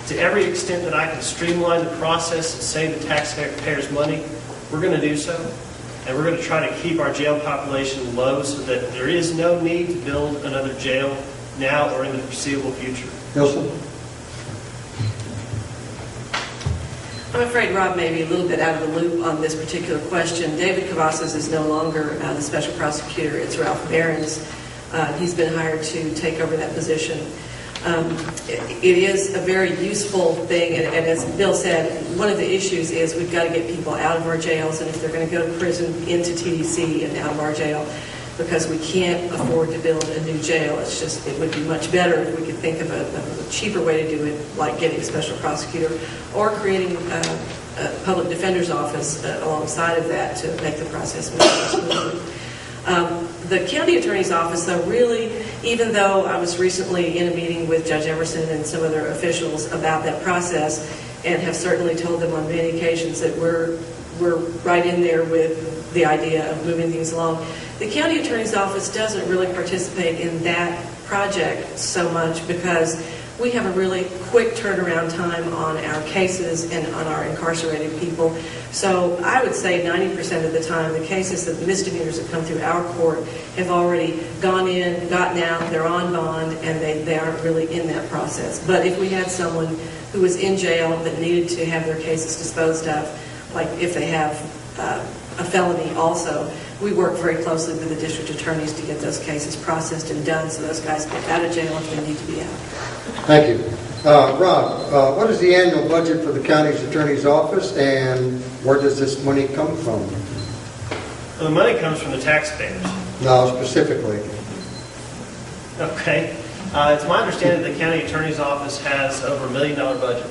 to every extent that I can streamline the process and save the taxpayers money, we're going to do so. And we're going to try to keep our jail population low so that there is no need to build another jail now or in the foreseeable future. Ilse? I'm afraid Rob may be a little bit out of the loop on this particular question. David Cavazos is no longer the special prosecutor. It's Ralph Behrens. He's been hired to take over that position. It is a very useful thing, and as Bill said, one of the issues is we've got to get people out of our jails, and if they're going to go to prison, into TDC and out of our jail, because we can't afford to build a new jail. It's just, it would be much better if we could think of a cheaper way to do it, like getting a special prosecutor or creating a public defender's office alongside of that to make the process move more smoothly. The county attorney's office, though, really, even though I was recently in a meeting with Judge Emerson and some other officials about that process, and have certainly told them on many occasions that we're right in there with the idea of moving things along, the county attorney's office doesn't really participate in that project so much because we have a really quick turnaround time on our cases and on our incarcerated people. So I would say 90% of the time, the cases, the misdemeanors that come through our court have already gone in, gotten out, they're on bond, and they aren't really in that process. But if we had someone who was in jail that needed to have their cases disposed of, like if they have a felony also, we work very closely with the district attorneys to get those cases processed and done so those guys get out of jail if they need to be out. Thank you. Rob, what is the annual budget for the county's attorney's office, and where does this money come from? Well, the money comes from the taxpayers. No, specifically. Okay. It's my understanding that the county attorney's office has over $1 million budget.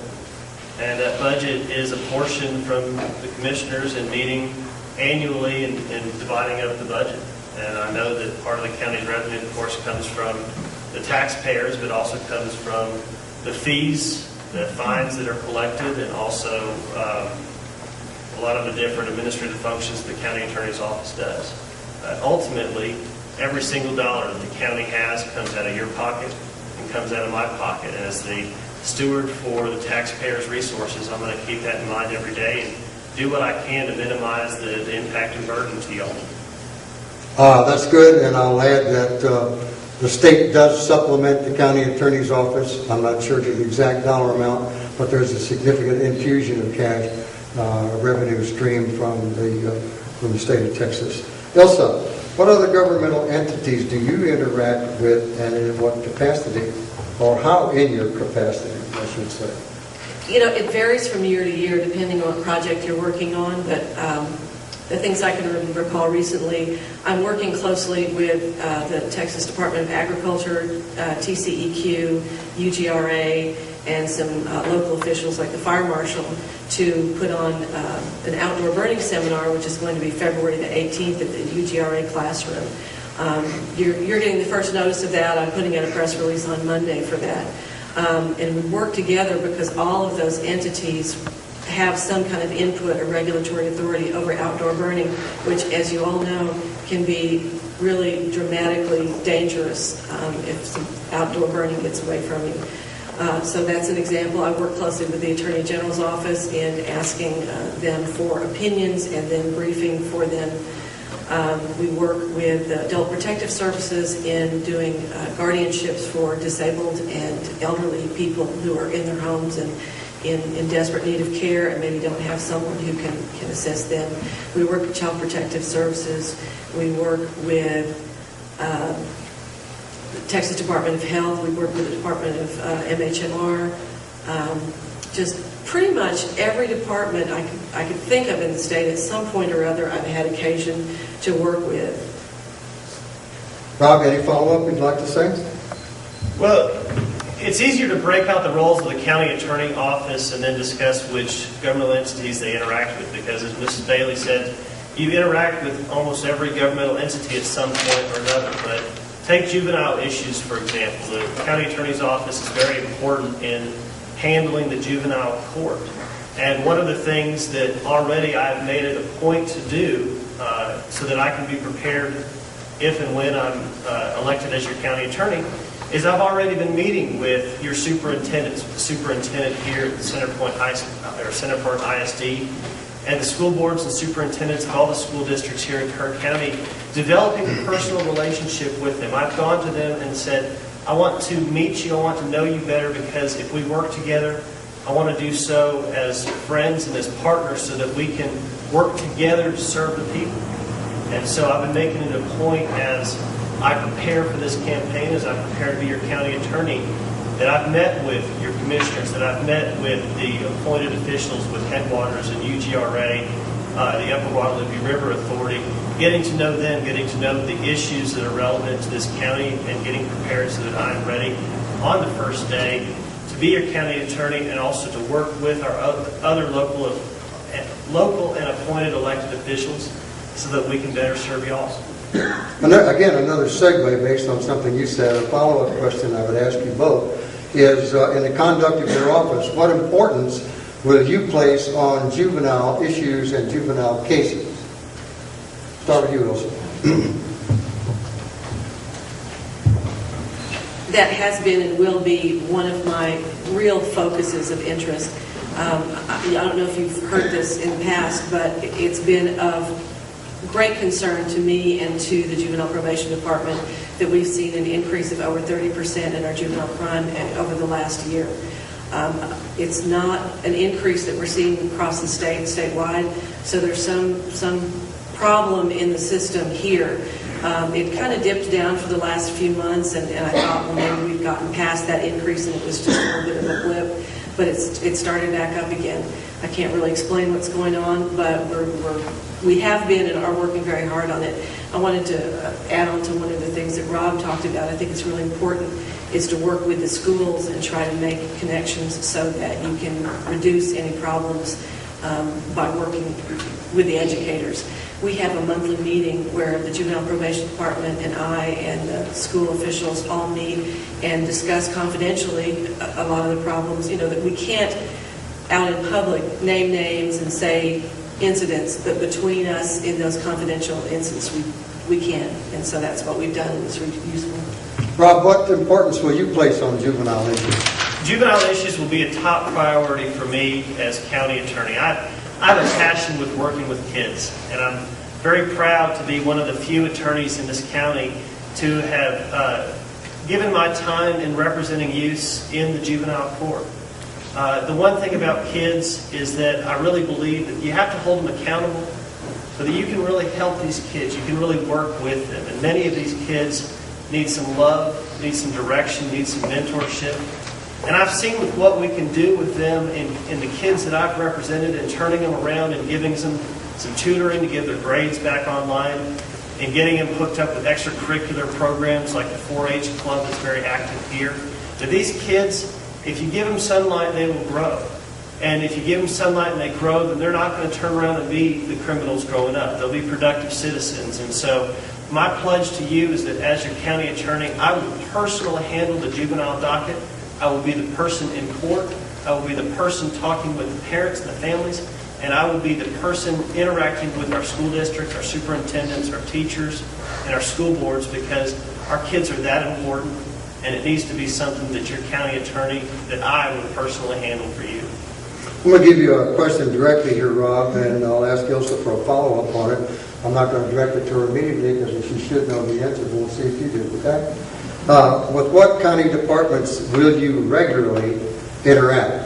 And that budget is apportioned from the commissioners and meeting annually and dividing up the budget. And I know that part of the county's revenue, of course, comes from the taxpayers, but also comes from the fees, the fines that are collected, and also a lot of the different administrative functions the county attorney's office does. Ultimately, every single dollar that the county has comes out of your pocket and comes out of my pocket. And as the steward for the taxpayers' resources, I'm going to keep that in mind every day and do what I can to minimize the impact and burden to y'all. That's good, and I'll add that the state does supplement the county attorney's office. I'm not sure the exact dollar amount, but there's a significant infusion of cash revenue stream from the state of Texas. Ilse, what other governmental entities do you interact with, and in what capacity, or how in your capacity, I should say? You know, it varies from year to year depending on what project you're working on, but the things I can recall recently, I'm working closely with the Texas Department of Agriculture, TCEQ, UGRA, and some local officials like the fire marshal to put on an outdoor burning seminar, which is going to be February the 18th at the UGRA classroom. You're getting the first notice of that. I'm putting out a press release on Monday for that. And we work together because all of those entities have some kind of input or regulatory authority over outdoor burning, which, as you all know, can be really dramatically dangerous if some outdoor burning gets away from you. So that's an example. I work closely with the Attorney General's office in asking them for opinions and then briefing for them. We work with Adult Protective Services in doing guardianships for disabled and elderly people who are in their homes and in desperate need of care and maybe don't have someone who can assist them. We work with Child Protective Services. We work with the Texas Department of Health. We work with the Department of MHMR. Just pretty much every department I could think of in the state at some point or other I've had occasion to work with. Rob, any follow-up you'd like to say? Well, it's easier to break out the roles of the county attorney office and then discuss which governmental entities they interact with, because as Mrs. Bailey said, you interact with almost every governmental entity at some point or another. But take juvenile issues, for example. The county attorney's office is very important in handling the juvenile court. And one of the things that already I've made it a point to do so that I can be prepared if and when I'm elected as your county attorney is I've already been meeting with your superintendents, the superintendent here at Centerpoint ISD, and the school boards and superintendents of all the school districts here in Kern County, developing a personal relationship with them. I've gone to them and said, I want to meet you, I want to know you better, because if we work together, I want to do so as friends and as partners so that we can work together to serve the people. And so I've been making it a point as I prepare for this campaign, as I prepare to be your county attorney, that I've met with your commissioners, that I've met with the appointed officials with Headwaters and UGRA, the Upper Guadalupe River Authority, getting to know them, getting to know the issues that are relevant to this county, and getting prepared so that I'm ready on the first day to be your county attorney, and also to work with our other local and appointed elected officials so that we can better serve y'all. Again, another segue based on something you said. A follow-up question I would ask you both is, in the conduct of your office, what importance will you place on juvenile issues and juvenile cases? Start with you, Ilse. That has been and will be one of my real focuses of interest. I don't know if you've heard this in the past, but it's been of great concern to me and to the Juvenile Probation Department that we've seen an increase of over 30% in our juvenile crime over the last year. It's not an increase that we're seeing across the statewide, so there's some problem in the system here. It kind of dipped down for the last few months, and I thought, well, maybe we've gotten past that increase and it was just a little bit of a blip, but it started back up again. I can't really explain what's going on, but we have been and are working very hard on it. I wanted to add on to one of the things that Rob talked about. I think it's really important is to work with the schools and try to make connections so that you can reduce any problems by working with the educators. We have a monthly meeting where the Juvenile Probation Department and I and the school officials all meet and discuss confidentially a lot of the problems, that we can't out in public name names and say incidents, but between us in those confidential incidents we can. And so that's what we've done, and it's really useful. Rob, what importance will you place on juvenile issues? Juvenile issues will be a top priority for me as county attorney. I have a passion with working with kids, and I'm very proud to be one of the few attorneys in this county to have given my time in representing youth in the juvenile court. The one thing about kids is that I really believe that you have to hold them accountable so that you can really help these kids. You can really work with them. And many of these kids need some love, need some direction, need some mentorship. And I've seen with what we can do with them in the kids that I've represented, and turning them around and giving them some tutoring to get their grades back online, and getting them hooked up with extracurricular programs like the 4-H club that's very active here. That these kids, if you give them sunlight, they will grow. And if you give them sunlight and they grow, then they're not going to turn around and be the criminals growing up. They'll be productive citizens. And so my pledge to you is that as your county attorney, I will personally handle the juvenile docket. I will be the person in court. I will be the person talking with the parents and the families. And I will be the person interacting with our school districts, our superintendents, our teachers, and our school boards, because our kids are that important. And it needs to be something that your county attorney, that I would personally handle for you. I'm going to give you a question directly here, Rob, and I'll ask Ilse for a follow-up on it. I'm not going to direct it to her immediately because she should know the answer, but we'll see if you do, okay? With what county departments will you regularly interact?